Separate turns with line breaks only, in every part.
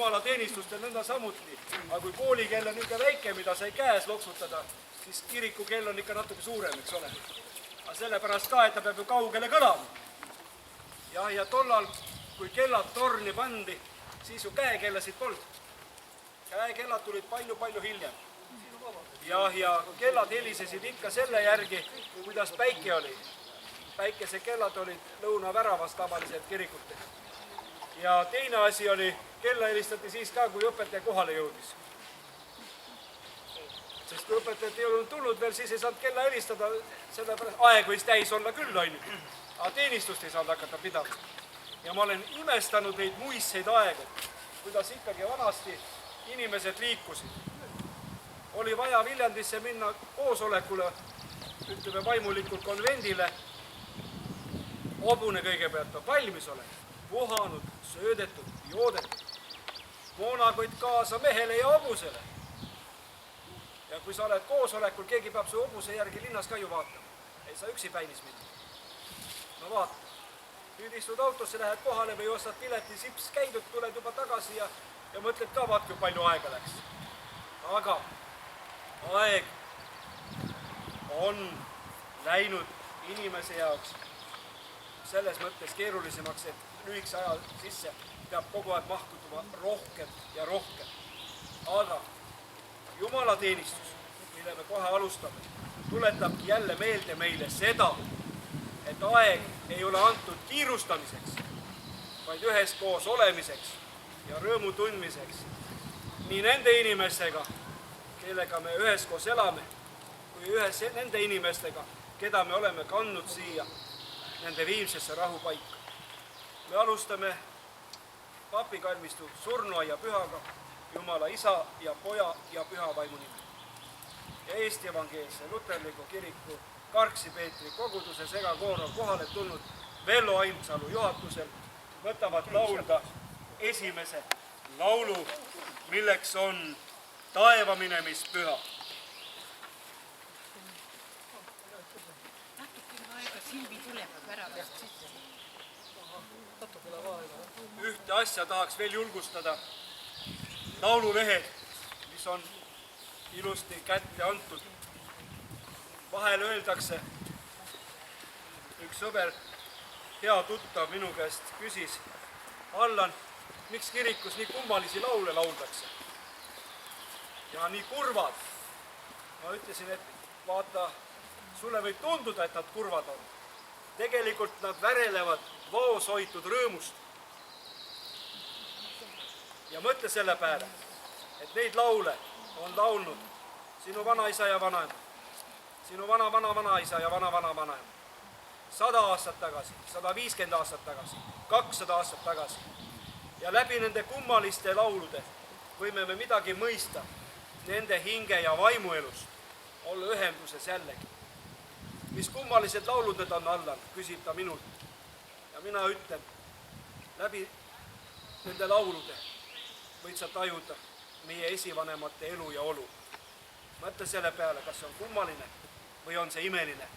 jumala teenistustel nõnda samuti. Aga kui koolikell on ikka väike, mida sai käes loksutada, siis kiriku kell on ikka natuke suurem, eks ole. Aga sellepärast ka, et ta peab ju kaugele kõlama. Ja tollal, kui kellad torni pandi, siis ju käekellasid polnud. Käekellad tulid palju hiljem. Ja kellad helisesid ikka selle järgi, kuidas päike oli. Päikesekellad olid lõunaväravas tavaliselt kirikutes. Ja teine asi oli, kella helistati siis ka, kui õpetaja kohale jõudis. Sest kui õpetajat ei olnud tulnud veel, siis ei saanud kella helistada, sellepärast aeg võis täis olla küll, ainult. Aga teenistust ei saanud hakata pidama. Ja ma olen imestanud neid muistseid aegu, kuidas ikkagi vanasti inimesed liikusid. Oli vaja Viljandisse minna koosolekule, ütleme vaimulikult konvendile. Hobune kõigepealt on valmis olema, puhanud, söödetud, joodetud. Moonakott kaasa mehele ja hobusele. Ja kui sa oled koosolekul, keegi peab su hobuse järgi linnas ka ju vaatama. Ei saa üksi päinis minna. No vaata. Nüüd istud autosse, lähed kohale või ostad pileti, sips käidud, tuled juba tagasi ja mõtled ka, vaat kui palju aega läks. Aga aeg on läinud inimese jaoks selles mõttes keerulisemaks, et lühikese aja sisse peab kogu aeg mahtutuma rohkem ja rohkem. Aga Jumala teenistus, mille me kohe alustame, tuletabki jälle meelde meile seda, et aeg ei ole antud kiirustamiseks, vaid üheskoos olemiseks ja rõõmu tundmiseks nii nende inimestega, kellega me üheskoos elame, kui ühes nende inimestega, keda me oleme kandnud siia nende viimsesse rahupaika. Me alustame papikalmistu surnuaia pühaga Jumala Isa ja Poja ja Püha Vaimu nimel. Ja Eesti Evangeelse Luterliku Kiriku Karksi Peetri koguduse segakoor on kohale tulnud Vello Aimsalu juhatusel, võtavad laulda esimese laulu, milleks on Taeva minemispüha.
Silvi tuleb väravast sisse.
Ühte asja tahaks veel julgustada. Laululehed, mis on ilusti kätte antud. Vahel öeldakse, üks sõber, hea tuttav minu käest küsis, Allan, miks kirikus nii kummalisi laule lauldakse? Ja nii kurvad. Ma ütlesin, et vaata, sulle võib tunduda, et nad kurvad on. Tegelikult nad värelevad vaoshoitud rõõmust. Ja mõtle selle peale, et neid laule on laulnud sinu vanaisa ja vanaema, sinu vana-vana-vanaisa ja vana-vana-vanaema. 100 aastat tagasi, 150 aastat tagasi, 200 aastat tagasi. Ja läbi nende kummaliste laulude võime me midagi mõista nende hinge ja vaimuelust, olla ühenduses jällegi. Mis kummalised laulud need on, Allan, küsib ta minult. Ja mina ütlen, läbi nende laulude võid sa tajuda meie esivanemate elu ja olu. Mõtle selle peale, kas see on kummaline või on see imeline.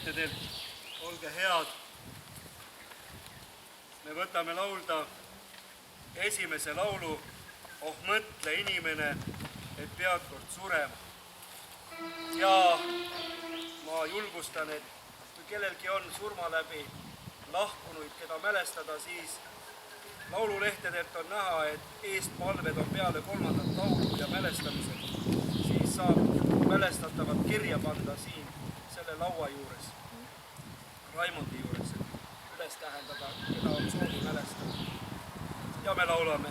laululehtedelt, olge head. Me võtame laulda esimese laulu Oh mõtle inimene, et pead kord surema. Ja ma julgustan, et kui kellelgi on surma läbi lahkunuid, keda mälestada, siis laululehtedelt on näha, et eestpalved on peale 3. laulu ja mälestamised. Siis saab mälestatavat kirja panda siin selle laua juures, Raimondi juures, et üles tähendada, keda on soovi mälestada. Ja me laulame.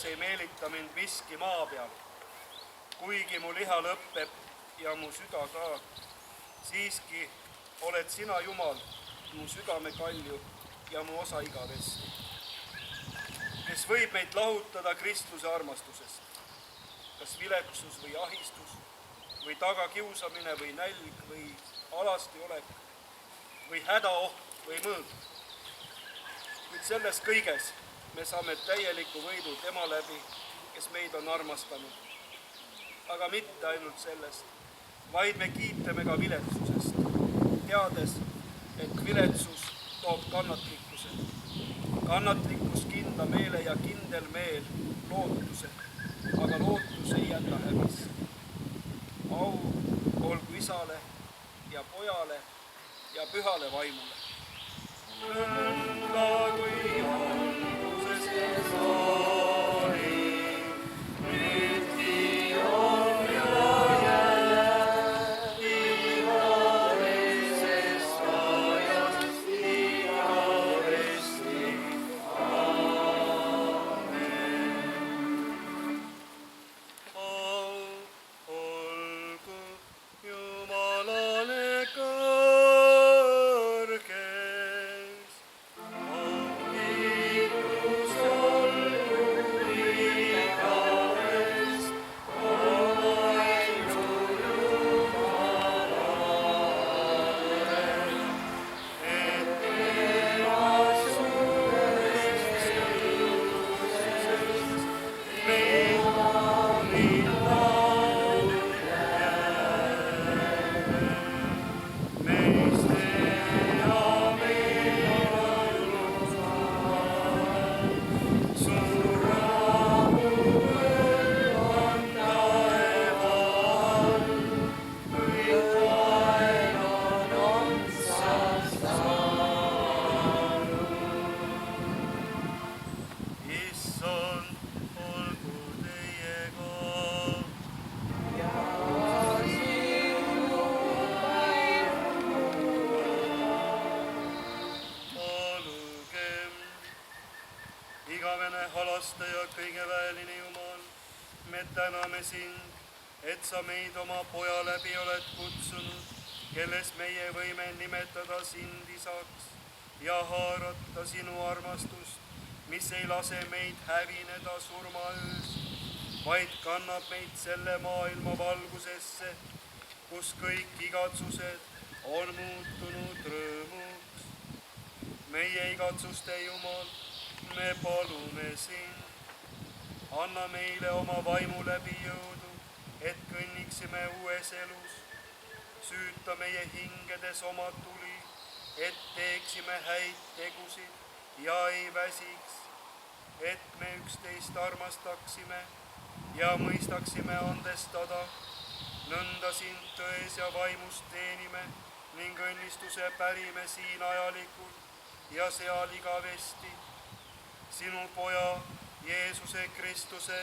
Ei meelita mind miski maa peal, kuigi mu liha lõpeb ja mu süda ka. Siiski oled sina, Jumal, mu südame kalju ja mu osa igavesti, kes võib meid lahutada Kristuse armastusest. Kas viletsus või ahistus või tagakiusamine või nälg või alasti olek või hädaoht või mõõg. Kuid selles kõiges me saame täieliku võidu tema läbi, kes meid on armastanud. Aga mitte ainult sellest, vaid me kiitleme ka viletsusest, teades, et viletsus toob kannatlikkuse. Kannatlikkus kindla meele ja kindel meel lootuse, aga lootus ei jäta häbisse. Au olgu Isale ja Pojale ja Pühale Vaimule. Nõnda kui alguses oli, nüüdki on ja jääb igavesest ajast igavesti. Au olgu Jumalale kõrges, au
issand, olgu teiega. Palugem. Igavene halastaja, kõige väeline Jumal, me täname sind, et sa meid oma poja läbi oled kutsunud, kelles meie võime nimetada sind isaks ja haarata sinu armastust, mis ei lase meid hävineda surmaöös, vaid kannab meid selle maailma valgusesse, kus kõik igatsused on muutunud rõõmuks. Meie igatsuste Jumal, me palume sind, anna meile oma vaimu läbi jõudu, et kõnniksime uues elus. Süüta meie hingedes oma tuli, et teeksime häid tegusid ja ei väsiks, et me üksteist armastaksime ja mõistaksime andestada. Nõnda sind tões ja vaimus teenime ning õnnistuse pärime siin ajalikult ja seal igavesti. Sinu poja Jeesuse Kristuse,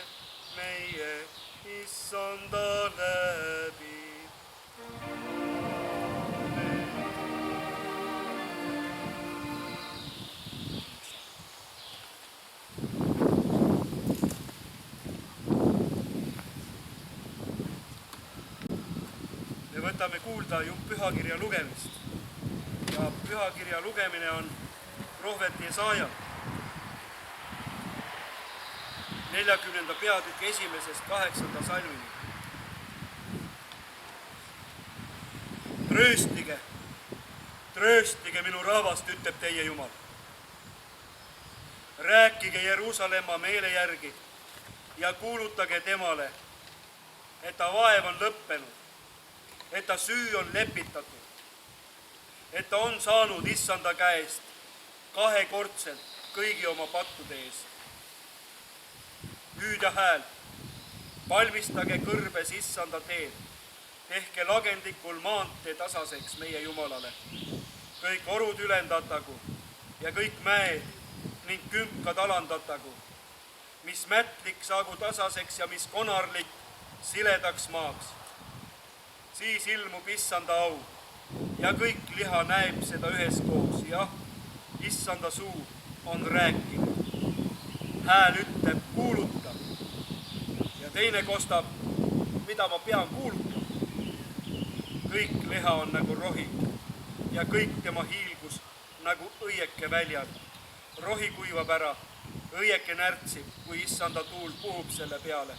meie issanda läbi. Me võtame kuulda ju pühakirja lugemist ja pühakirja lugemine on prohvet Jesaja 40. peatüki 1.–8. salmini. Trööstige minu rahvast, ütleb teie Jumal. Rääkige Jeruusalemma meele järgi ja kuulutage temale, et ta vaev on lõppenud, et ta süü on lepitatud, et ta on saanud issanda käest kahekordselt kõigi oma pattude eest. Hüüdja hääl, valmistage kõrbes issanda teed, tehke lagendikul maantee tasaseks meie Jumalale. Kõik orud ülendatagu ja kõik mäed ning künkad alandatagu, mis mätlik saagu tasaseks ja mis konarlik siledaks maaks. Siis ilmub issanda au ja kõik liha näeb seda üheskoos. Jah, issanda suu on rääkinud. Hääl ütleb, kuuluta. Ja teine kostab, mida ma pean kuulutama. Kõik liha on nagu rohi ja kõik tema hiilgus nagu õieke väljal. Rohi kuivab ära, õieke närtsib, kui issanda tuul puhub selle peale.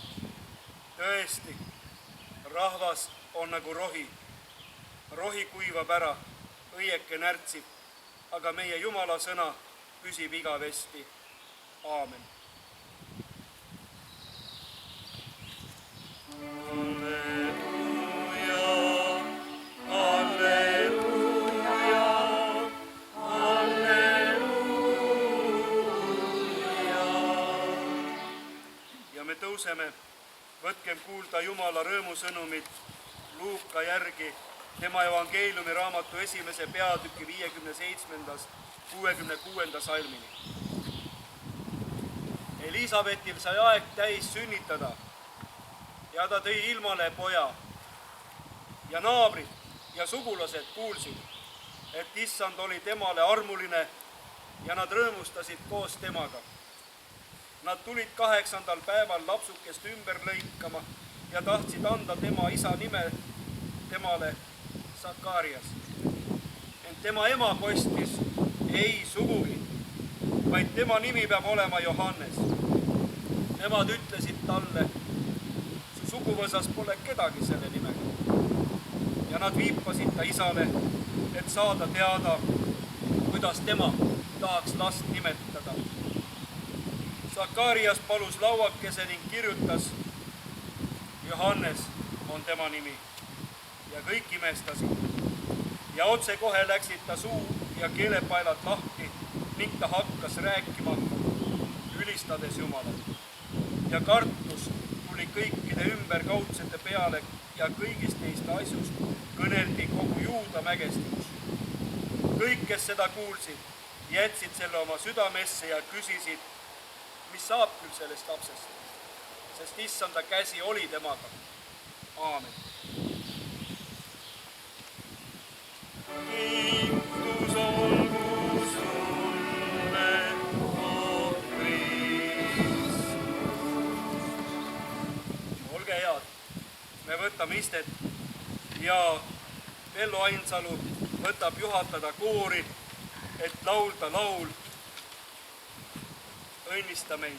Tõesti, rahvas on nagu rohi. Rohi kuivab ära, õieke närtsib, aga meie Jumala sõna püsib igavesti. Aamen. Halleluuja, halleluuja, halleluuja. Ja me tõuseme, võtkem kuulda Jumala rõõmusõnumit Luuka järgi, tema evangeeliumi raamatu 1. peatüki 57. 66. salmini. Elisabetil sai aeg täis sünnitada ja ta tõi ilmale poja. Ja naabrid ja sugulased kuulsid, et issand oli temale armuline ja nad rõõmustasid koos temaga. Nad tulid 8. päeval lapsukest ümber lõikama ja tahtsid anda tema isa nime temale Sakarias. Ent tema ema kostis, ei sugugi, vaid tema nimi peab olema Johannes. Nemad ütlesid talle, su suguvõsas pole kedagi selle nimega. Ja nad viipasid ta isale, et saada teada, kuidas tema tahaks last nimetada. Sakarias palus lauakese ning kirjutas, Johannes on tema nimi. Ja kõik imestasid. Ja otsekohe läksid ta suu ja keelepaelad lahti ning ta hakkas rääkima, ülistades Jumalat. Ja kartus tuli kõikide ümberkaudsete peale ja kõigist neist asjust kõneldi kogu Juuda mägestikus. Kõik, kes seda kuulsid, jätsid selle oma südamesse ja küsisid,
mis saab küll sellest lapsest, sest issanda käsi oli temaga. Aamen. Kiitus olgu sulle, o Kristus. Olge head, me võtame istet ja Vello Ainsalu võtab juhatada koori, et laulda laul Õnnista meid.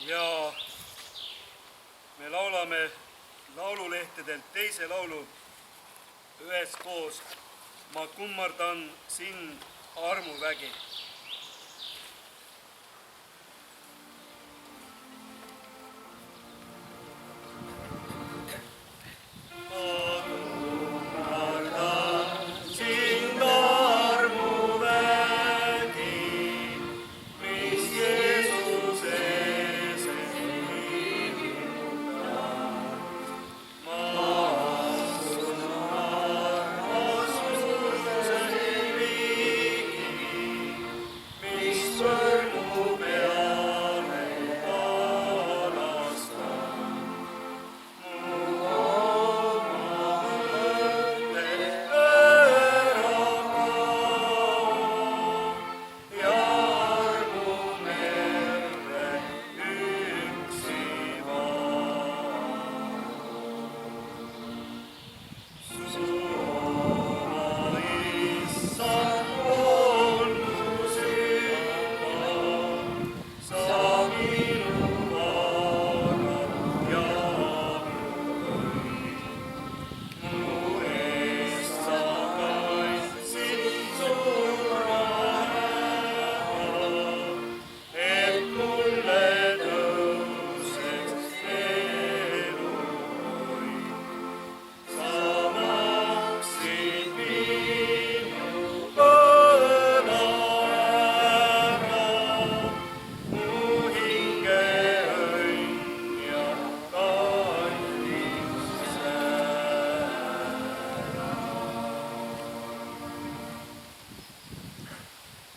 Ja me laulame laululehtedelt teise laulu üheskoos. Ma kummardan sind, armuvägi.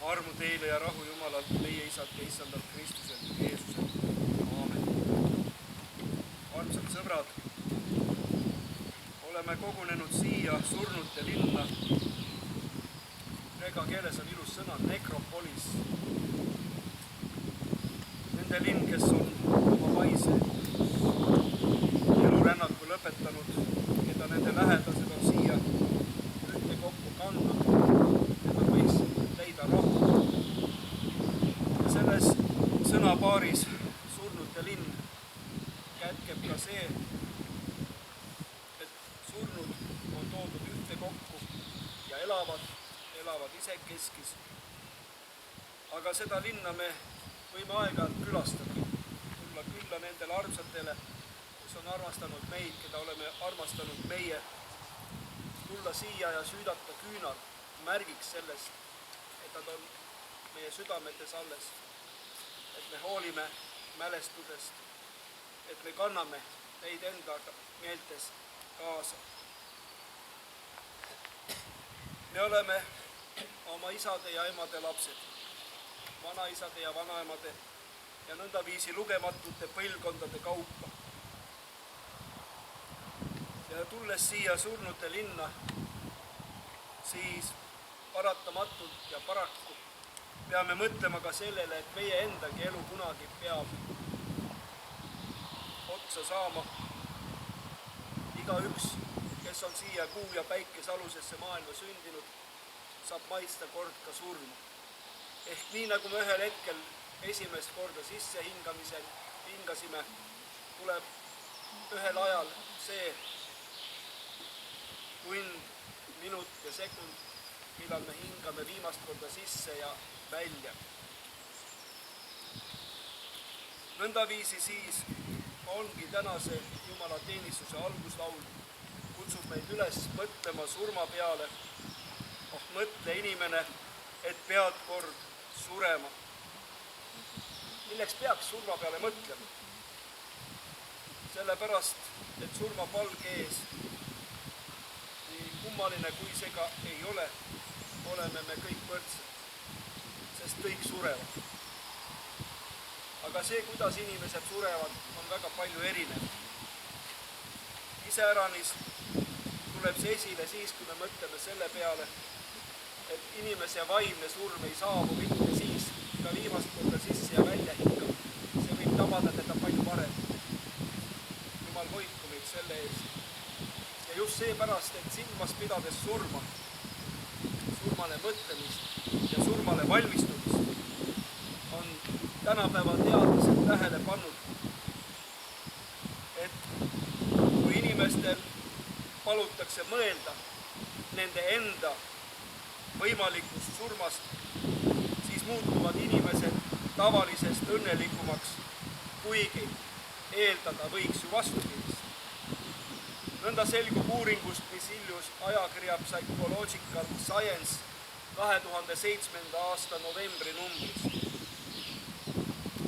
Armu teile ja rahu Jumalalt, meie isalt ja issandalt Kristuselt Jeesuselt. Aamen. Armsad sõbrad, oleme kogunenud siia surnute linna. Kreeka keeles on ilus sõna nekropolis. surnude linn, kes on oma vaise elurännaku lõpetanud, keda nende lähedased on siia ühtekokku kandnud, et nad võiks leida rahu. Ja selles sõnapaaris surnute linn kätkeb ka see, et surnud on toodud ühtekokku ja elavad isekeskis. Aga seda linna me võime aeg-ajalt külastada, tulla külla nendele armsatele, kes on armastanud meid, keda oleme armastanud meie, tulla siia ja süüdata küünal märgiks sellest, et nad on meie südametes alles, et me hoolime mälestusest, et me kanname neid enda meeltes kaasa. Me oleme oma isade ja emade lapsed, vanaisade ja vanaemade ja nõndaviisi lugematute põlvkondade kaupa. Ja tulles siia surnute linna, siis paratamatult ja paraku peame mõtlema ka sellele, et meie endagi elu kunagi peab otsa saama. Igaüks, kes on siia kuu ja päikesalusesse maailma sündinud, saab maitsta kord ka surma. Ehk nii nagu me ühel hetkel esimest korda sisse hingasime, tuleb ühel ajal see tund, minut ja sekund, millal me hingame viimast korda sisse ja välja. Nõndaviisi siis ongi tänase jumalateenistuse alguslaul, kutsub meid üles mõtlema surma peale. Oh, mõtle inimene, et pead kord surema. Milleks peaks surma peale mõtlema? Sellepärast, et surma palge ees, nii kummaline kui see ka ei ole, oleme me kõik võrdsed, sest kõik surevad. Aga see, kuidas inimesed surevad, on väga palju erinev. Iseäranis tuleb see esile siis, kui me mõtleme selle peale, et inimese vaimne surm ei saabu mitte siis, kui ta viimast korda sisse ja välja hingab. See võib tabada teda palju varem. Jumal hoidku meid selle eest. Ja just seepärast, et silmas pidades surmale mõtlemist ja surmale valmistumist, on tänapäeva teadlased tähele pannud, et kui inimestel palutakse mõelda nende enda võimalikust surmast, siis muutuvad inimesed tavalisest õnnelikumaks, kuigi eeldada võiks ju vastupidist. Nõnda selgub uuringust, mis iljus ajakirja Psychological Science 2007. aasta novembri numbris.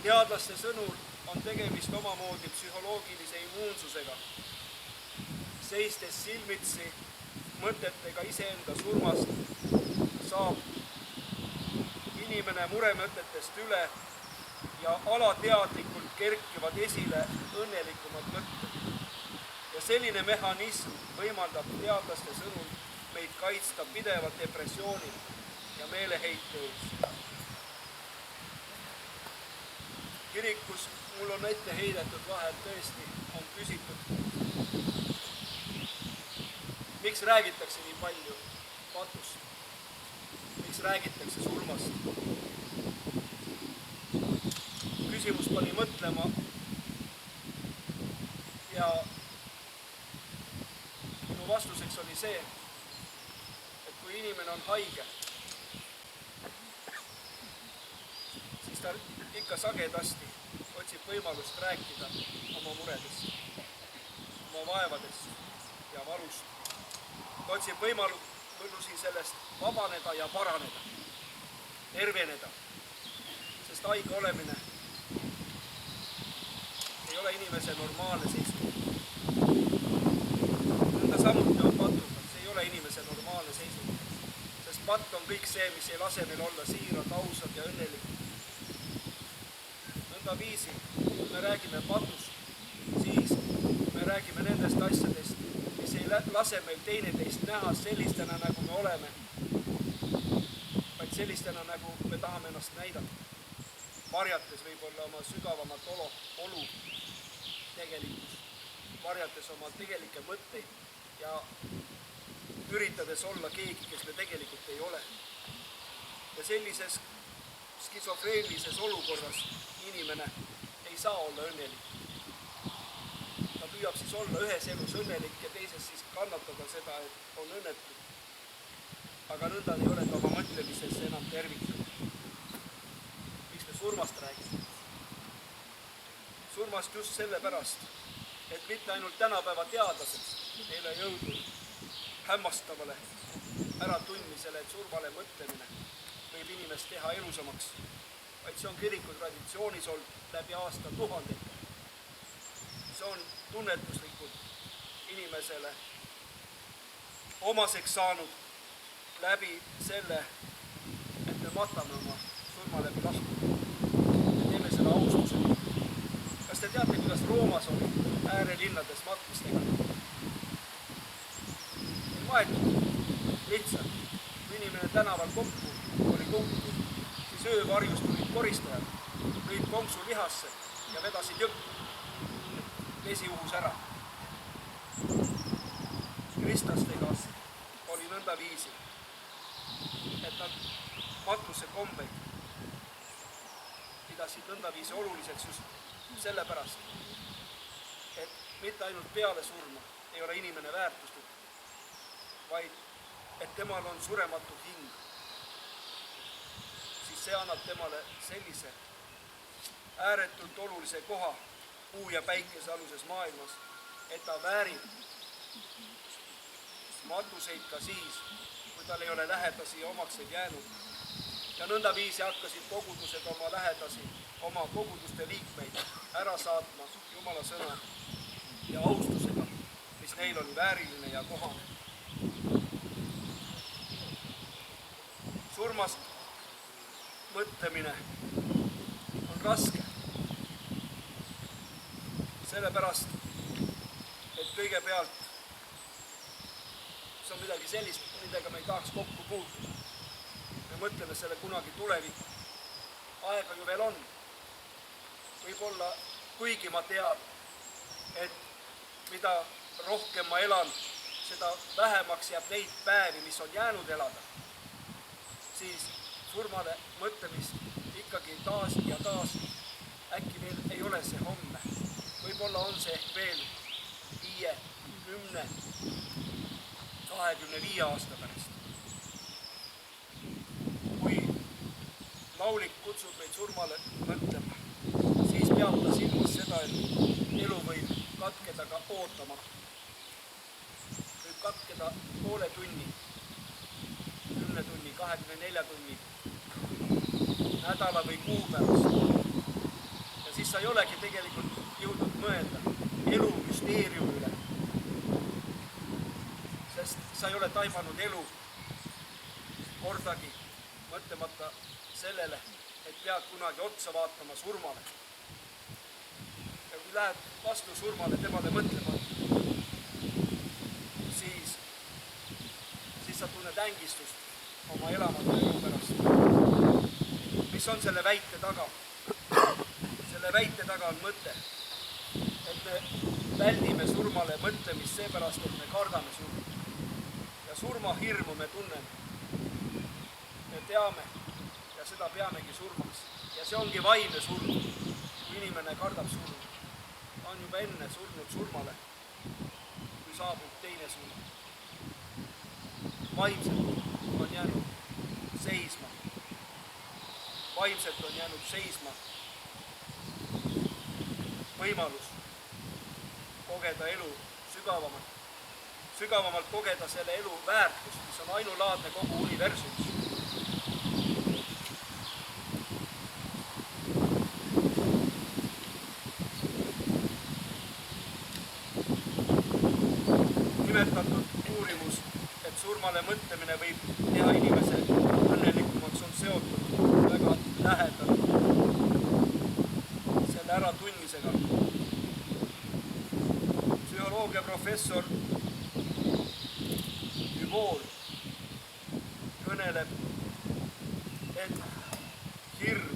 Teadlaste sõnul on tegemist omamoodi psühholoogilise immuunsusega, seistes silmitsi mõtetega iseenda surmast, saab inimene muremõtetest üle ja alateadlikult kerkivad esile õnnelikumad mõtted. Ja selline mehhanism võimaldab teadlaste sõnul meid kaitsta pideva depressiooni ja meeleheite ees. Kirikus mul on ette heidetud vahel tõesti, on küsitud, miks räägitakse nii palju patust? Miks räägitakse surmast? Küsimus pani mõtlema ja minu vastuseks oli see, et kui inimene on haige, siis ta ikka sagedasti otsib võimalust rääkida oma muredest, oma vaevadest ja valust. Ta otsib võimalusi sellest vabaneda ja paraneda, terveneda, sest haige olemine ei ole inimese normaalne seisund. Nõnda samuti on patuga, see ei ole inimese normaalne seisund, sest patt on kõik see, mis ei lase meil olla siirad, ausad ja õnnelikud. Nõnda viisi, kui me räägime patust, siis me räägime nendest asjadest, mis ei lase meil teineteist näha sellistena, nagu me oleme, vaid sellistena, nagu me tahame ennast näidata.
varjates võib-olla oma sügavamat olu tegelikkust, varjates oma tegelikke mõtteid ja üritades olla keegi, kes me tegelikult ei ole. Ja sellises skisofreenilises olukorras inimene ei saa olla õnnelik. Ta püüab siis olla ühes elus õnnelik ja teises siis kannatada seda, et on õnnetu. Aga nõnda ei ole ta oma mõtlemises enam terviklik. Miks me surmast räägime? Surmast just sellepärast, et mitte ainult tänapäeva teadlased ei ole jõudnud hämmastavale äratundmisele, et surmale mõtlemine võib inimest teha elusamaks, vaid see on kiriku traditsioonis olnud läbi aastatuhandete. See on tunnetuslikult inimesele omaseks saanud läbi selle, et me matame oma surma läbi lahku. Me teeme seda austusega. Kas te teate, kuidas Roomas oli äärelinnades matmistega? Ei maetud lihtsalt. Kui inimene tänaval kokku oli kukkunud, siis öövarjus tulid koristajad, lõid konksu lihasse ja vedasid jõkku. Vesi uhus ära. Kristlastega oli nõnda viisi, et nad matmuse kombeid pidasid nõnda viisi oluliseks just sellepärast, et mitte ainult peale surma ei ole inimene väärtuslik, vaid et temal on surematu hing, siis see annab temale sellise ääretult olulise koha kuu ja päikese aluses maailmas, et ta väärib matuseid ka siis, kui tal ei ole lähedasi ja omakseid jäänud. Ja nõnda viisi hakkasid kogudused oma lähedasi, oma koguduste liikmeid ära saatma Jumala sõna ja austusega, mis neil oli vääriline ja kohane. Surmast mõtlemine on raske. Sellepärast, et kõigepealt see on midagi sellist, millega me ei tahaks kokku puutuda. Me mõtleme selle kunagi tulevikku. Aega ju veel on. Võib-olla, kuigi ma tean, et mida rohkem ma elan, seda vähemaks jääb neid päevi, mis on jäänud elada, siis surmale mõtlemist ikkagi taas ja taas äkki veel ei ole see homme. Võib-olla on see ehk veel 5, 10, 25 aasta pärast. Kui laulik kutsub meid surmale mõtlema, siis peab ta silmas seda, et elu võib katkeda ka ootamatu. Võib katkeda poole tunni, 10 tunni, 24 tunni, nädala või kuu pärast. Ja siis sa ei olegi tegelikult jõudnud mõelda elu müsteeriumi üle. Sest sa ei ole taibanud elu kordagi mõtlemata sellele, et pead kunagi otsa vaatama surmale. Ja kui lähed vastu surmale temale mõtlema, siis sa tunned ängistust oma elamatu elu pärast. Mis on selle väite taga? Selle väite taga on mõte, et me väldime surmale mõtlemist seepärast, et me kardame surma. Ja surmahirmu me tunneme. Me teame ja seda peamegi surmaks. Ja see ongi vaimne surm, kui inimene kardab surma. Ta on juba enne surnud surmale, kui saabub teine surm. Vaimselt on jäänud seisma. Vaimselt on jäänud seisma võimalus kogeda elu sügavamalt kogeda selle elu väärtust, mis on ainulaadne kogu universumis. Nimetatud uurimus, et surmale mõtlemine võib teha inimese õnnelikumaks, on seotud väga lähedalt selle äratundmisega. Psühholoogia professor Dübol kõneleb, et hirm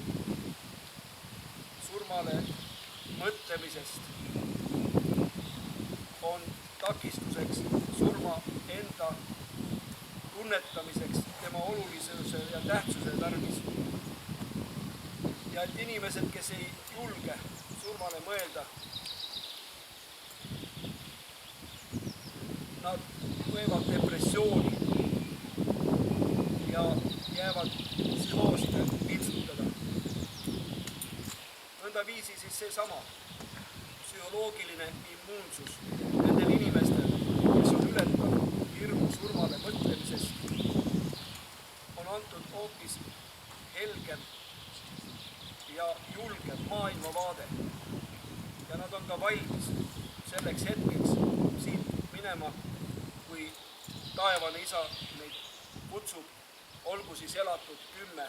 mõtlemisest on takistuseks surma enda tunnetamiseks tema olulisuse ja tähtsuse tarvis. Ja et inimesed, kes ei julge surmale mõelda, nad võivad depressiooni ja jäävad psühhooside piltsutada. Nõndaviisi siis seesama psühholoogiline immuunsus nendel inimestel, kes on ületanud hirmu surmale mõtlemisest, on antud hoopis helgem ja julgem maailmavaade. Ja nad on ka valmis selleks hetkeks siit minema, kui taevane isa neid kutsub, olgu siis elatud 10,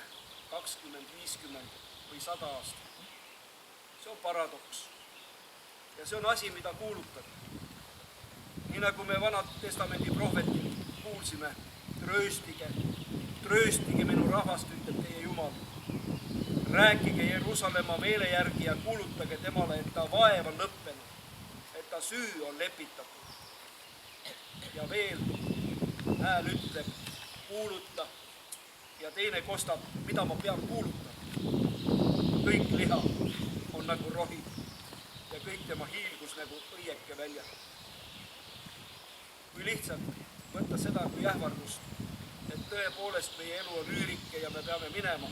20, 50 või 100 aastat. See on paradoks. Ja see on asi, mida kuulutada. Nii nagu me Vanad Testamendi prohvetil kuulsime, trööstige minu rahvast, ütleb teie Jumal. Rääkige Jeruusalemma meele järgi ja kuulutage temale, et ta vaev on lõppenud, et ta süü on lepitatud. Ja veel hääl ütleb, kuuluta, ja teine kostab, mida ma pean kuulutama. Kõik liha on nagu rohi ja kõik tema hiilgus nagu õieke välja. Kui lihtsalt võtta seda kui ähvardust, et tõepoolest meie elu on üürike ja me peame minema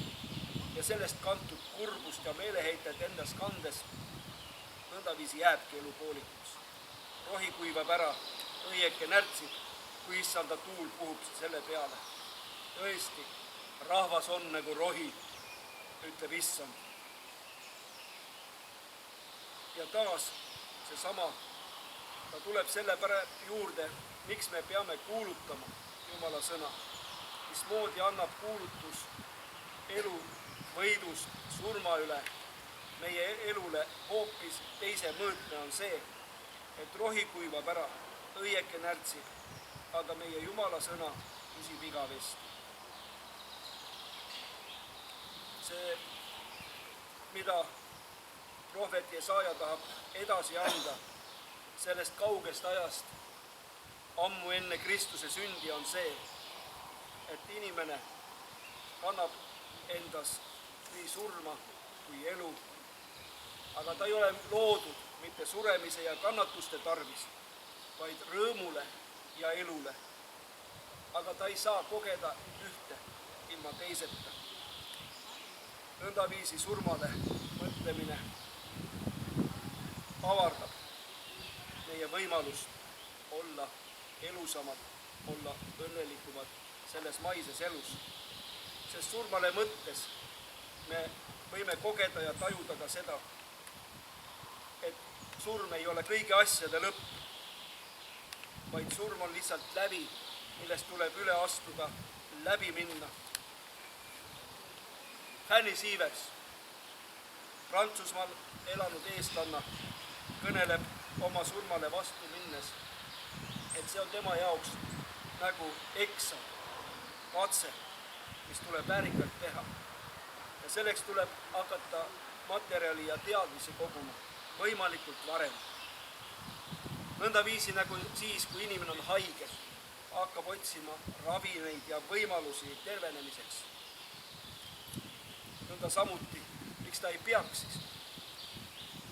ja sellest kantud kurbust ja meeleheitet endas kandes, nõndaviisi jääbki elu poolikuks. Rohi kuivab ära, õieke närtsib, kui issanda tuul puhub selle peale. Tõesti, rahvas on nagu rohi, ütleb issand. Ja taas seesama, ta tuleb selle juurde, miks me peame kuulutama Jumala sõna. Mismoodi annab kuulutus elu võidust surma üle meie elule hoopis teise mõõtme on see, et rohi kuivab ära, õieke närtsib, aga meie Jumala sõna püsib igavesti. See, mida prohvet Jesaja tahab edasi anda sellest kaugest ajast, ammu enne Kristuse sündi, on see, et inimene kannab endas nii surma kui elu, aga ta ei ole loodud mitte suremise ja kannatuste tarvis, vaid rõõmule ja elule. Aga ta ei saa kogeda ühte ilma teiseta. Nõndaviisi surmale mõtlemine avardab meie võimalust olla elusamad, olla õnnelikumad selles maises elus. Sest surmale mõttes me võime kogeda ja tajuda ka seda, et surm ei ole kõigi asjade lõpp, vaid surm on lihtsalt läbi, millest tuleb üle astuda, läbi minna. Fanny Sievers, Prantsusmaal elanud eestlanna, kõneleb oma surmale vastu minnes, et see on tema jaoks nagu eksam, katse, mis tuleb väärikalt teha. Ja selleks tuleb hakata materjali ja teadmisi koguma võimalikult varem. Nõndaviisi nagu siis, kui inimene on haige, hakkab otsima ravineid ja võimalusi tervenemiseks. Nõnda samuti, miks ta ei peaks siis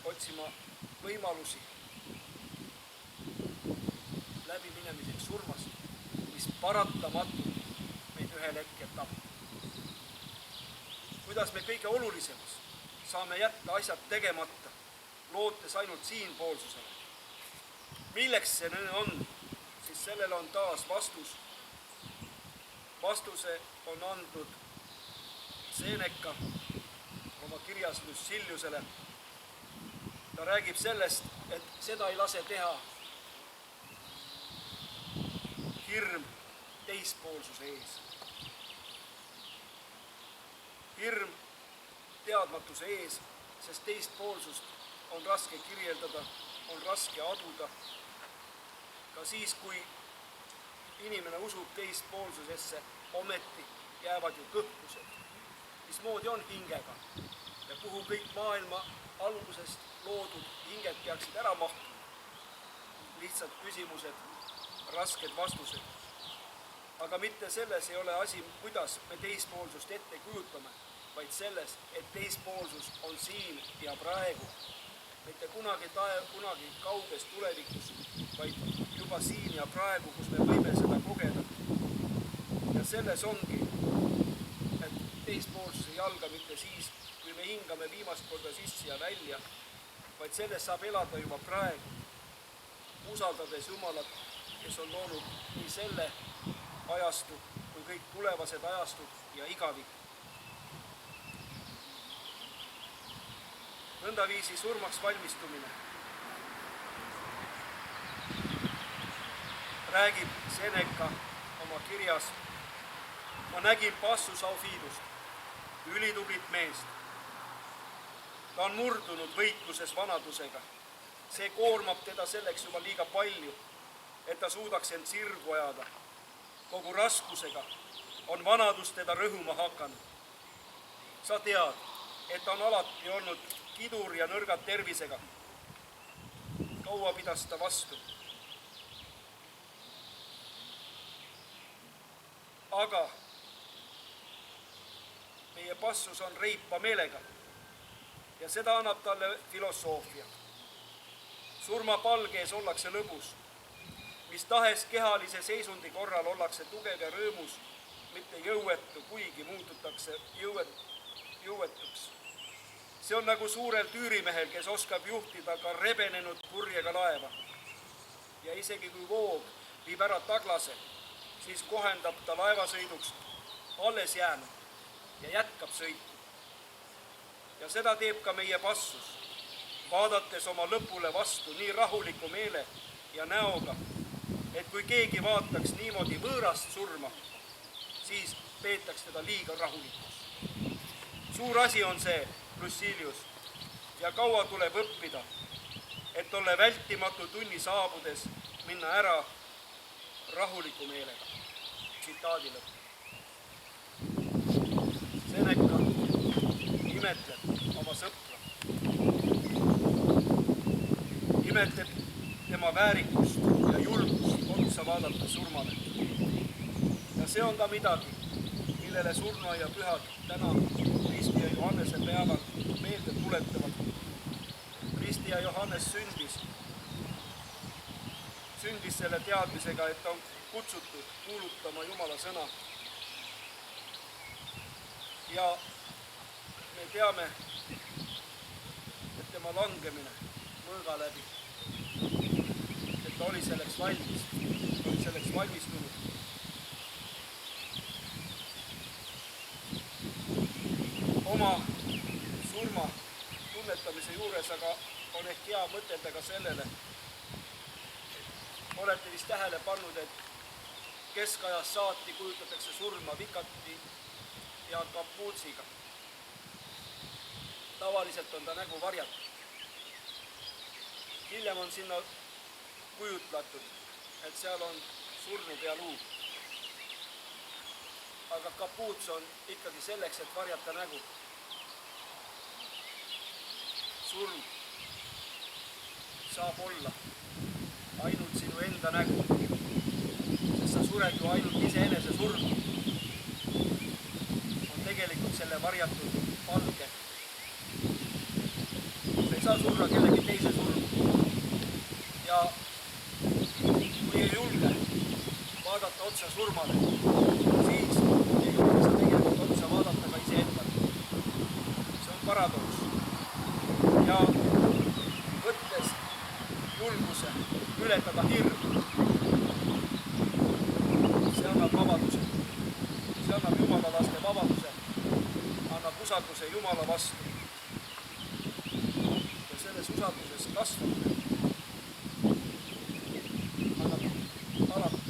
otsima võimalusi läbiminemiseks surmast, mis paratamatult meid ühel hetkel tapab. Kuidas me kõige olulisemas saame jätta asjad tegemata, lootes ainult siinpoolsusele. Milleks see on, siis sellele on taas vastus. Vastuse on andnud Seneca oma kirjas Luciliusele. Ta räägib sellest, et seda ei lase teha hirm teispoolsuse ees. Hirm teadmatuse ees, sest teistpoolsust on raske kirjeldada, on raske aduda. Ka siis, kui inimene usub teispoolsusesse, ometi jäävad ju kõhklused. Mismoodi on hingega ja kuhu kõik maailma algusest loodud hinged peaksid ära mahtuma. Lihtsad küsimused, rasked vastused. Aga mitte selles ei ole asi, kuidas me teispoolsust ette kujutame, vaid selles, et teispoolsus on siin ja praegu. Mitte kunagi kauges tulevikus, vaid juba siin ja praegu, kus me võime seda kogeda. Ja selles ongi, et teispoolsus ei alga mitte siis, kui me hingame viimast korda sisse ja välja, vaid selles saab elada juba praegu, usaldades Jumalat, kes on loonud nii selle ajastu kui kõik tulevased ajastud ja igavik. Nõndaviisi surmaks valmistumine räägib Seneca oma kirjas: ma nägin Passus Aufidust, ülitublit meest. Ta on murdunud võitluses vanadusega. See koormab teda selleks juba liiga palju, et ta suudaks end sirgu ajada. Kogu raskusega on vanadus teda rõhuma hakanud. Sa tead, et ta on alati olnud kidur ja nõrgad tervisega. Kaua pidas ta vastu. Aga meie Passus on reipa meelega ja seda annab talle filosoofia. Surmapalgees ollakse lõbus, mis tahes kehalise seisundi korral ollakse tugev ja rõõmus, mitte jõuetu, kuigi muututakse jõuetuks. See on nagu suurel tüürimehel, kes oskab juhtida ka rebenenud purjega laeva. Ja isegi kui voog viib ära taglase, siis kohendab ta laevasõiduks alles jäänud ja jätkab sõitu. Ja seda teeb ka meie Passus, vaadates oma lõpule vastu nii rahuliku meele ja näoga, et kui keegi vaataks niimoodi võõrast surma, siis peetaks teda liiga rahulikuks. Suur asi on see, Lucilius, ja kaua tuleb õppida, et olla vältimatu tunni saabudes minna ära rahuliku meelega. Tsitaadi lõpp. Seneca imetleb oma sõpra. Imetleb tema väärikust ja julgust otsa vaadata surmale. Ja see on ka midagi, millele surnuaia pühad täna Kristi ja Johannese päeval meelde tuletavad. Kristi ja Johannes sündis selle teadmisega, et ta on kutsutud kuulutama Jumala sõna. Ja me teame, et tema langemine mõõga läbi, et ta oli selleks valmistunud. Oma surma tunnetamise juures aga on ehk hea mõtelda ka sellele, olete vist tähele pannud, et keskajast saati kujutatakse surma vikati ja kapuutsiga. Tavaliselt on ta nägu varjatud. Hiljem on sinna kujutlatud, et seal on surnu pea luu. Aga kapuuts on ikkagi selleks, et varjata nägu. Surm saab olla ainult sinu enda nägu, sest sa sured ju ainult iseenese surma. On tegelikult selle varjatud palge. Sa ei saa surra kellegi teise surma. Ja kui ei julge vaadata otsa surmale, siis ei julge sa tegelikult otsa vaadata ka iseendale. See on paradoks. Ja võttes julguse ületada hirm, see annab vabaduse. See annab Jumala laste vabaduse, annab usalduse Jumala vastu. Ja selles usalduses kasvamine annab alati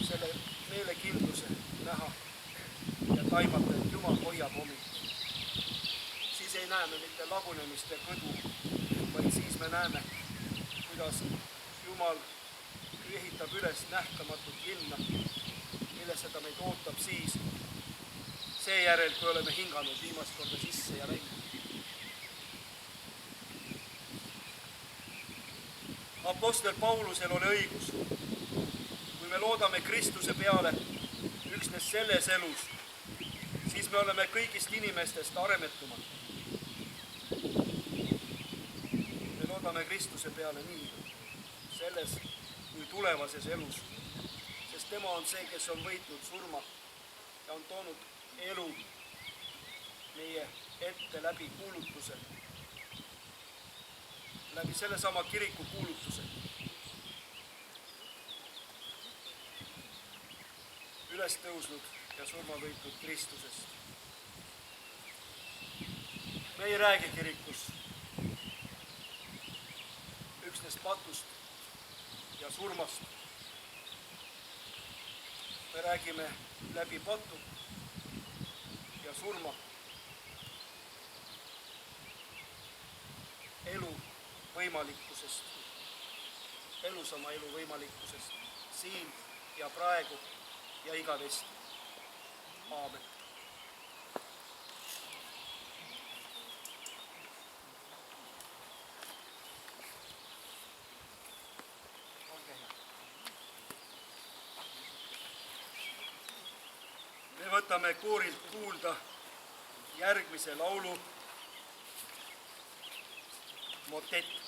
selle meelekindluse näha ja taimata, et Jumal hoiab omi. Siis ei näe me mitte lagunemist ja kõdu, vaid siis me näeme, kuidas Jumal ehitab üles nähtamatut linna, millesse ta meid ootab siis, seejärel, kui oleme hinganud viimast korda sisse ja välja.
Apostel Paulusel oli õigus. Kui me loodame Kristuse peale üksnes selles elus, siis me oleme kõigist inimestest aremetumad. Me loodame Kristuse peale nii selles kui tulevases elus, sest tema on see, kes on võitnud surma ja on toonud elu meie ette läbi kuulutuse, läbi sellesama kiriku kuulutuse. Üles tõusnud ja surma võitnud Kristusest. Me ei räägi kirikus üksnes patust ja surmast. Me räägime läbi patu ja surma elu võimalikkusest, elusama elu võimalikkusest siin ja praegu ja igavesti. Aamen. Me võtame koorilt kuulda järgmise laulu Motett.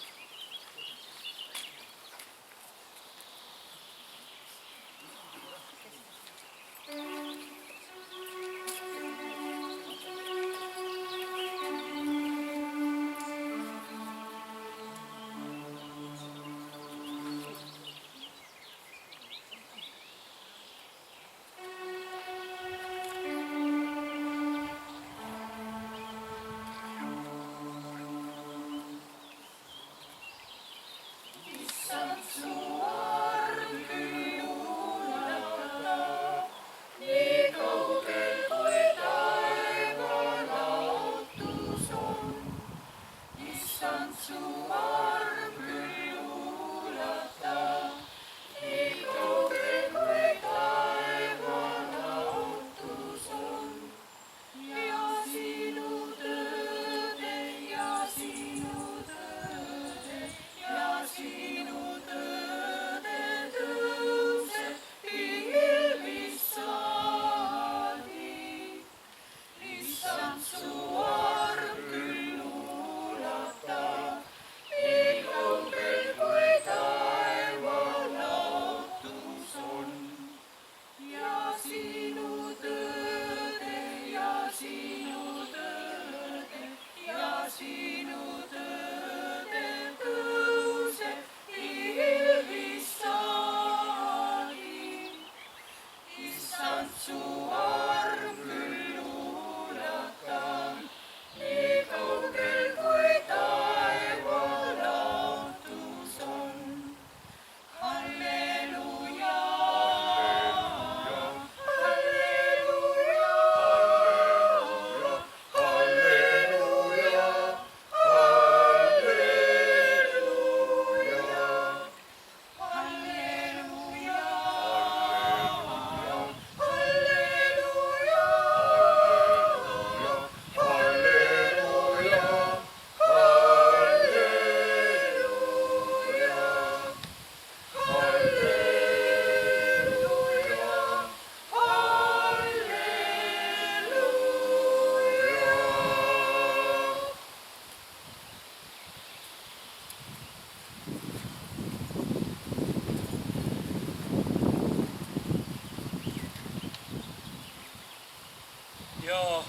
Ja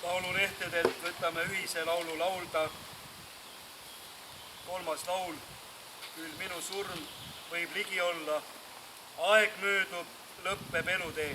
laululehtedelt võtame ühise laulu laulda. 3. laul, küll minu surm võib ligi olla, aeg möödub, lõppeb elutee.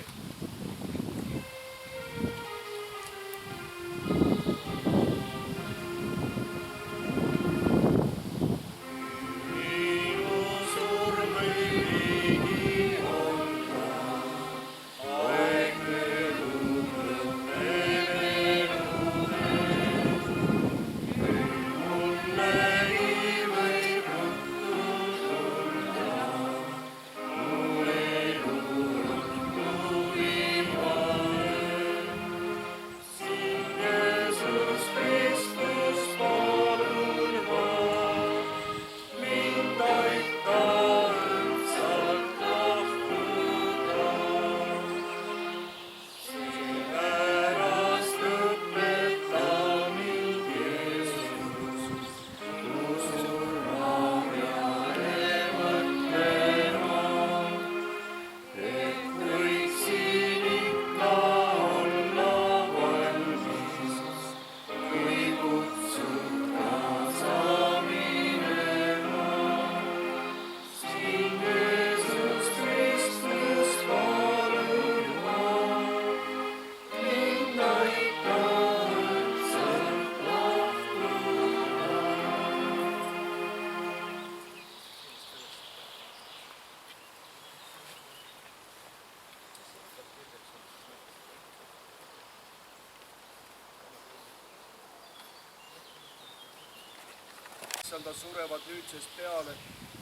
issanda surevad nüüdsest peale.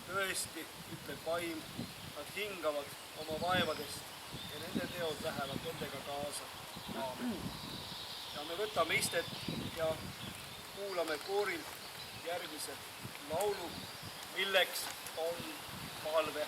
tõesti, ütleb vaim, nad hingavad oma vaevadest ja nende teod lähevad nendega kaasa. Aamen. Ja me võtame istet ja kuulame koorilt järgmise laulu, milleks on palve.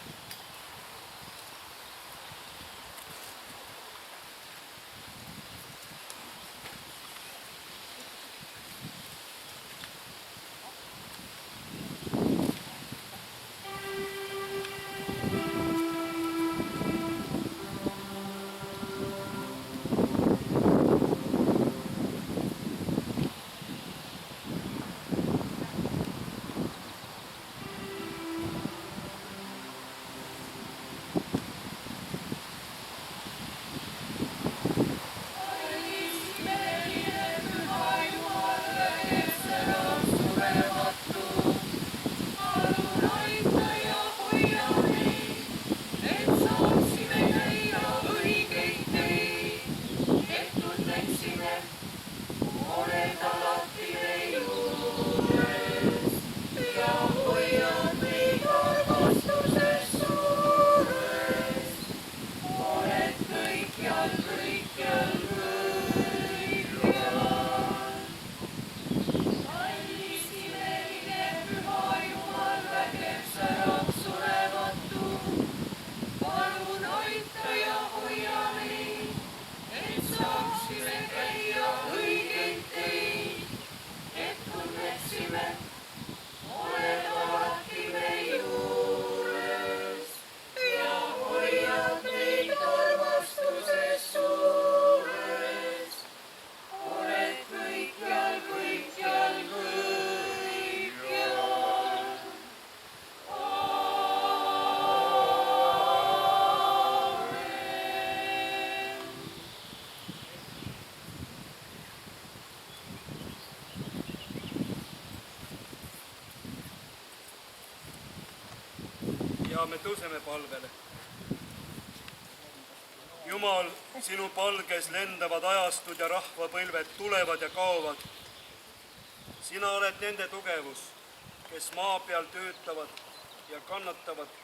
Ja me tõuseme palvele. Jumal, sinu palges lendavad ajastud ja rahvapõlved tulevad ja kaovad. Sina oled nende tugevus, kes maa peal töötavad ja kannatavad.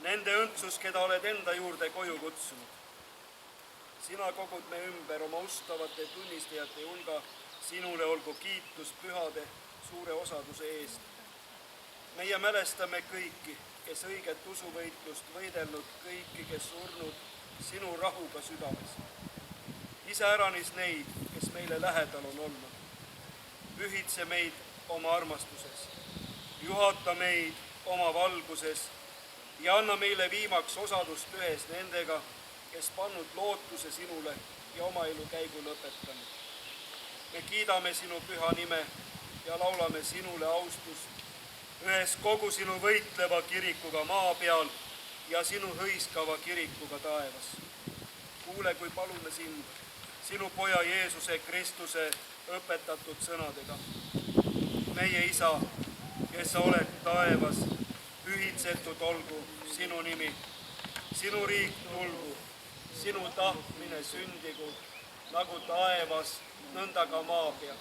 Nende õndsus, keda oled enda juurde koju kutsunud. Sina kogud me ümber oma ustavate tunnistajate hulga. Sinule olgu kiitus pühade suure osaduse eest. Meie mälestame kõiki, kes õiget usuvõitlust võidelnud, kõiki, kes surnud sinu rahuga südames. Iseäranis neid, kes meile lähedal on olnud. Pühitse meid oma armastuses. Juhata meid oma valguses ja anna meile viimaks osadust ühes nendega, kes pannud lootuse sinule ja oma elu käigu lõpetanud. Me kiidame sinu püha nime ja laulame sinule austust ühes kogu sinu võitleva kirikuga maa peal ja sinu hõiskava kirikuga taevas. Kuule, kui palume sind, sinu poja Jeesuse Kristuse õpetatud sõnadega. Meie isa, kes sa oled taevas, pühitsetud olgu sinu nimi. Sinu riik tulgu, sinu tahtmine sündigu, nagu taevas, nõnda ka maa peal.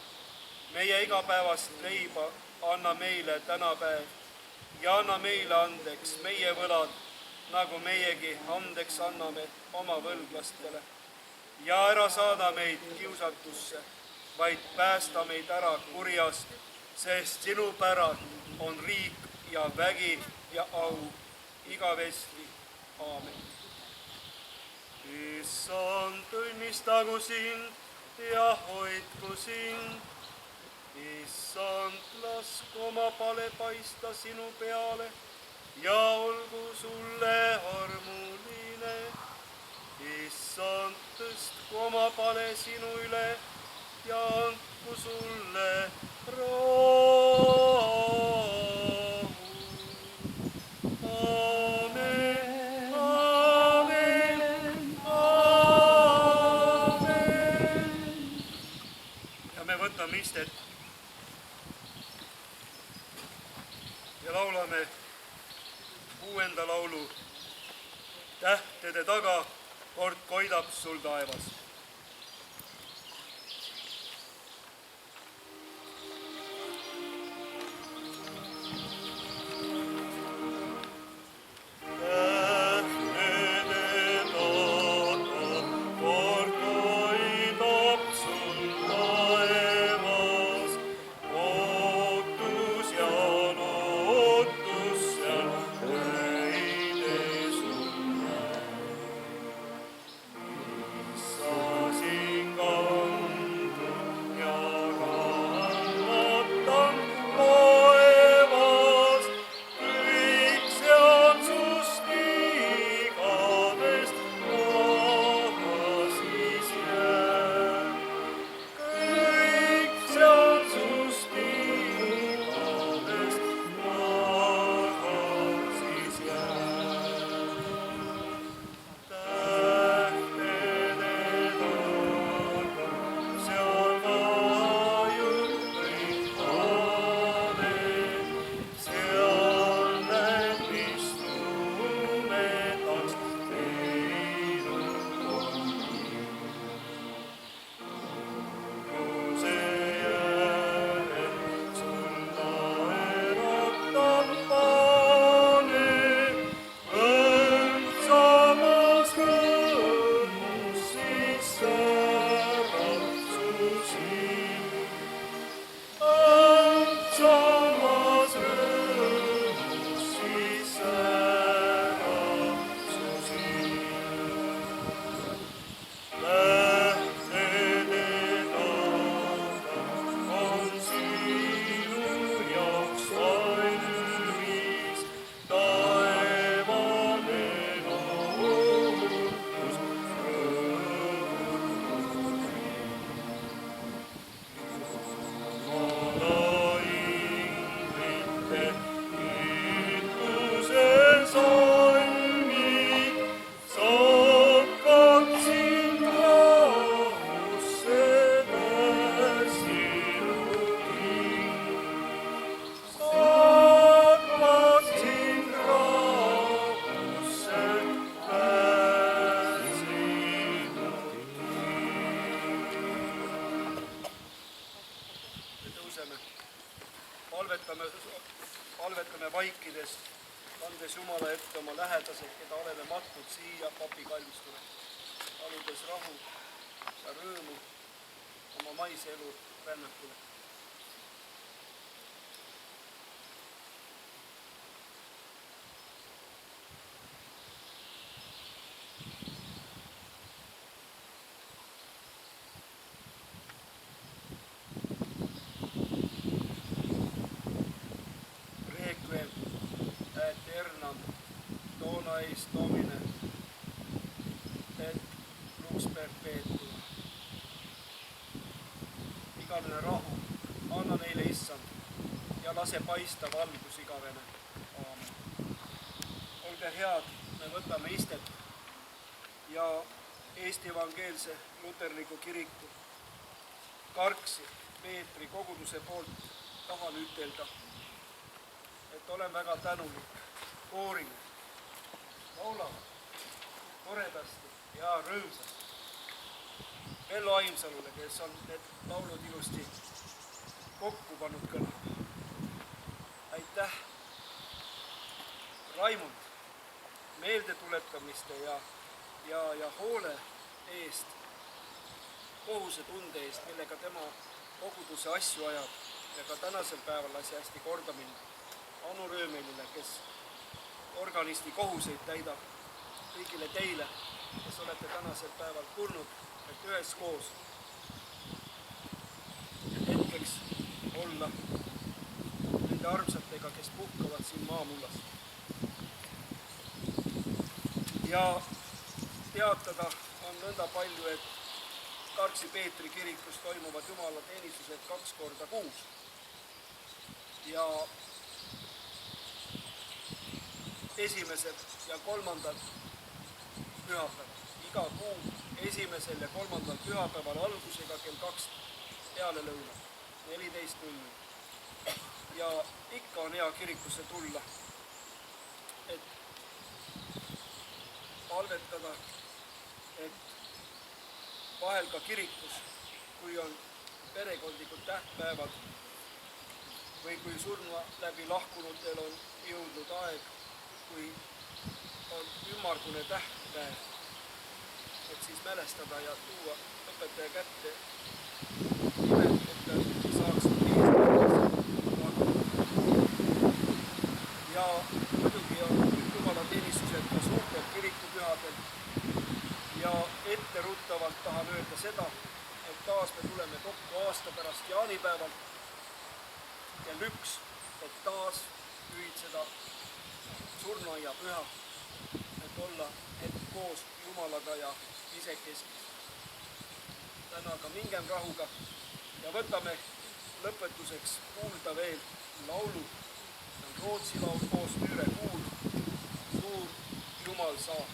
Meie igapäevast leiba anna meile tänapäev ja anna meile andeks meie võlad, nagu meiegi andeks anname oma võlglastele. Ja ära saada meid kiusatusse, vaid päästa meid ära kurjast, sest sinu päralt on riik ja vägi ja au igavesti. Aamen. Issand, õnnistagu sind ja hoidku sind. Issand, lasku oma pale paista sinu peale ja olgu sulle armuline. Issand, tõstku oma pale sinu üle ja andku sulle rahu. Aamen, aamen, aamen. Ja me võtame istet ja laulame 6. laulu Tähtede taga, kord koidab sul taevas. laseme. Palvetame vaikides, kandes Jumala ette oma lähedased, keda oleme matnud siia papi kalmistule, paludes rahu ja rõõmu oma maise elu rännakule. Eis Domine, et lux perpetua. Igavene rahu, anna neile issand ja lase paista valgus igavene. Aamen. Olge head, me võtame istet ja Eesti Evangeelse Luterliku Kiriku Karksi Peetri koguduse poolt tahan ütelda, et olen väga tänulik koorile, laulavad toredasti ja rõõmsasti. Vello Aimsalule, kes on need laulud ilusti kokku pannud kõlama. Aitäh, Raimond, meeldetuletamiste ja hoole eest, kohusetunde eest, millega tema koguduse asju ajab ja ka tänasel päeval lasi hästi korda minna. Anu Röömelile, kes organisti kohuseid täidab, kõigile teile, kes olete tänasel päeval tulnud, et üheskoos hetkeks olla nende armsatega, kes puhkavad siin maamullas. Ja teatada on nõnda palju, et Karksi Peetri kirikus toimuvad jumalateenistused 2 korda kuus. Ja esimesel ja 3. pühapäeval. Iga kuu 1. ja 3. pühapäeval algusega kell 2 peale lõuna, 14.00. Ja ikka on hea kirikusse tulla, et palvetada, et vahel ka kirikus, kui on perekondlikud tähtpäevad või kui surma läbi lahkunutel on jõudnud aeg, kui on ümmargune tähtpäev, et siis mälestada ja tuua õpetaja kätte nimed, et ta saaks ja muidugi on jumalateenistused ka suurtel kirikupühadel ja etteruttavalt tahan öelda seda, et taas me tuleme kokku aasta pärast jaanipäeval kell 1, et taas pühitseda surnuaia püha, et olla koos Jumalaga ja isekeskis. Täna ka mingem rahuga ja võtame lõpetuseks kuulda veel laulu. See on Rootsi laul koos Tüüre Kuul, Suur Jumal saa.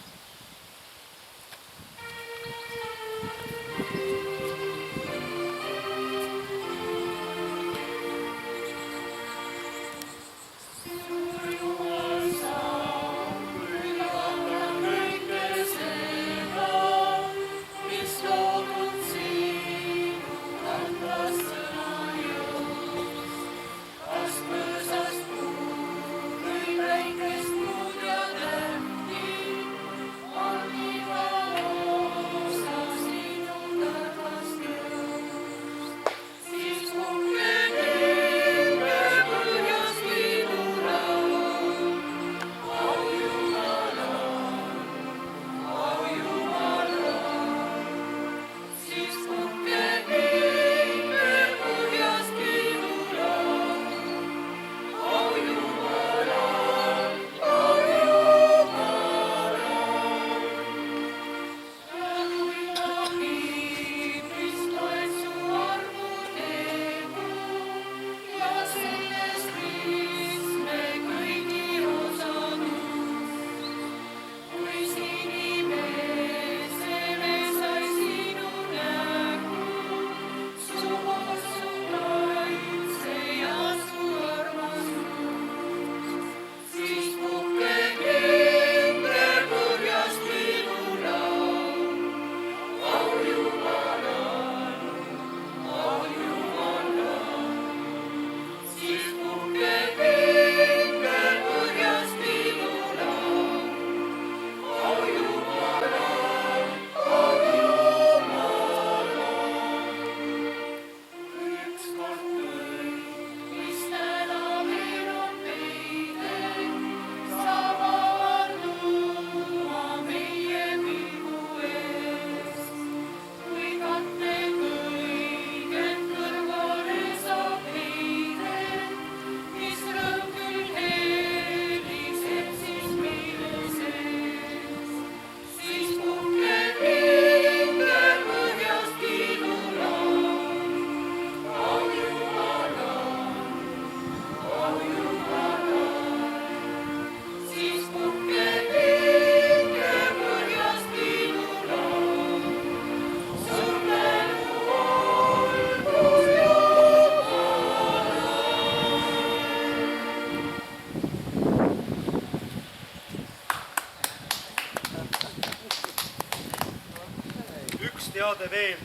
lisada veel,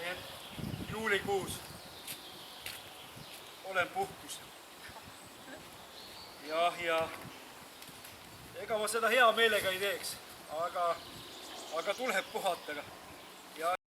et juulikuus olen puhkusel. Jah, ja
ega ma seda hea meelega ei teeks, aga tuleb puhata ka.